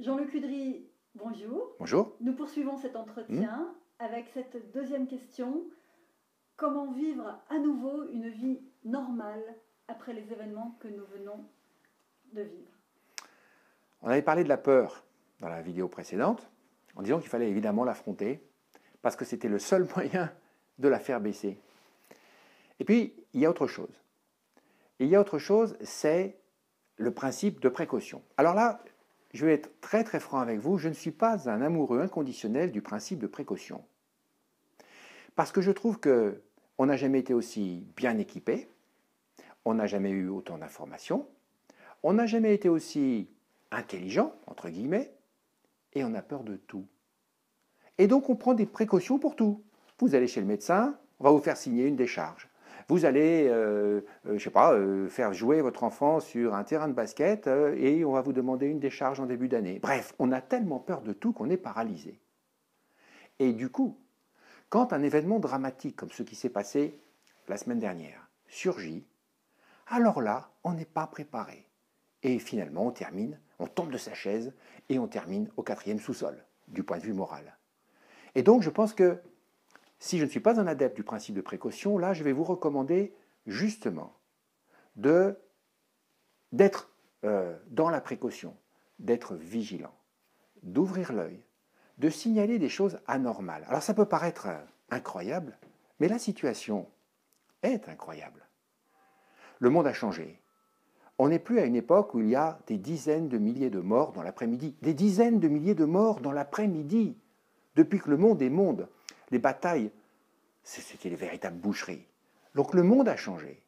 Jean-Luc Udry, bonjour. Bonjour. Nous poursuivons cet entretien avec cette deuxième question. Comment vivre à nouveau une vie normale après les événements que nous venons de vivre? On avait parlé de la peur dans la vidéo précédente, en disant qu'il fallait évidemment l'affronter, parce que c'était le seul moyen de la faire baisser. Et puis, il y a autre chose. Il y a autre chose, c'est le principe de précaution. Alors là, je vais être très très franc avec vous, je ne suis pas un amoureux inconditionnel du principe de précaution. Parce que je trouve qu'on n'a jamais été aussi bien équipé, on n'a jamais eu autant d'informations, on n'a jamais été aussi intelligent, entre guillemets, et on a peur de tout. Et donc on prend des précautions pour tout. Vous allez chez le médecin, on va vous faire signer une décharge. Vous allez, faire jouer votre enfant sur un terrain de basket et on va vous demander une décharge en début d'année. Bref, on a tellement peur de tout qu'on est paralysé. Et du coup, quand un événement dramatique comme ce qui s'est passé la semaine dernière surgit, alors là, on n'est pas préparé. Et finalement, on tombe de sa chaise et on termine au 4e sous-sol, du point de vue moral. Et donc, je pense que si je ne suis pas un adepte du principe de précaution, là, je vais vous recommander justement d'être dans la précaution, d'être vigilant, d'ouvrir l'œil, de signaler des choses anormales. Alors, ça peut paraître incroyable, mais la situation est incroyable. Le monde a changé. On n'est plus à une époque où il y a des dizaines de milliers de morts dans l'après-midi. Des dizaines de milliers de morts dans l'après-midi. Depuis que le monde est monde, les batailles, c'était les véritables boucheries. Donc le monde a changé.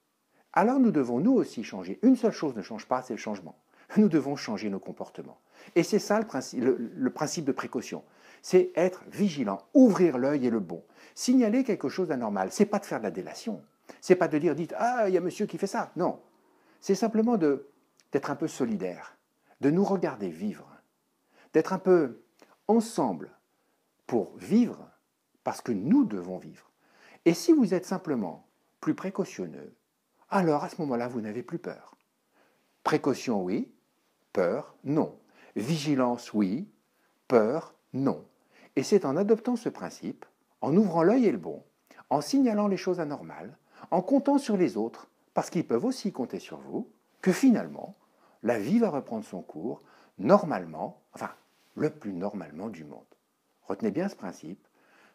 Alors nous devons nous aussi changer. Une seule chose ne change pas, c'est le changement. Nous devons changer nos comportements. Et c'est ça le principe de précaution. C'est être vigilant, ouvrir l'œil et le bon. Signaler quelque chose d'anormal. Ce n'est pas de faire de la délation. Ce n'est pas de dire, dites, ah, il y a monsieur qui fait ça. Non. C'est simplement d'être un peu solidaire, de nous regarder vivre, d'être un peu ensemble pour vivre, parce que nous devons vivre. Et si vous êtes simplement plus précautionneux, alors à ce moment-là, vous n'avez plus peur. Précaution, oui. Peur, non. Vigilance, oui. Peur, non. Et c'est en adoptant ce principe, en ouvrant l'œil et le bon, en signalant les choses anormales, en comptant sur les autres, parce qu'ils peuvent aussi compter sur vous, que finalement, la vie va reprendre son cours normalement, enfin, le plus normalement du monde. Retenez bien ce principe.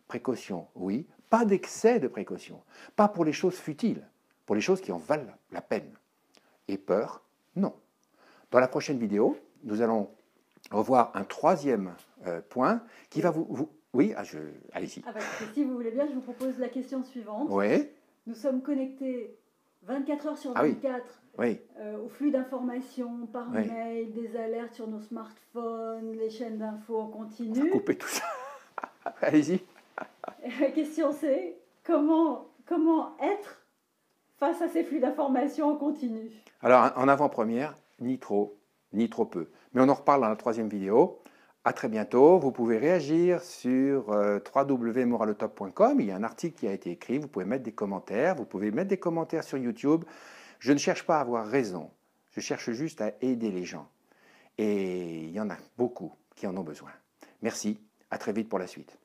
Précaution, oui. Pas d'excès de précaution. Pas pour les choses futiles, pour les choses qui en valent la peine. Et peur, non. Dans la prochaine vidéo, nous allons revoir un troisième point qui va vous... Oui, allez-y. Si vous voulez bien, je vous propose la question suivante. Oui. Nous sommes connectés 24 heures sur 24 au flux d'informations par mail, des alertes sur nos smartphones, les chaînes d'infos en continu. On va couper tout ça. Allez-y. La question c'est comment être face à ces flux d'informations en continu? Alors en avant-première, ni trop, ni trop peu. Mais on en reparle dans la troisième vidéo. À très bientôt. Vous pouvez réagir sur www.moraletop.com. Il y a un article qui a été écrit. Vous pouvez mettre des commentaires. Vous pouvez mettre des commentaires sur YouTube. Je ne cherche pas à avoir raison. Je cherche juste à aider les gens. Et il y en a beaucoup qui en ont besoin. Merci. À très vite pour la suite.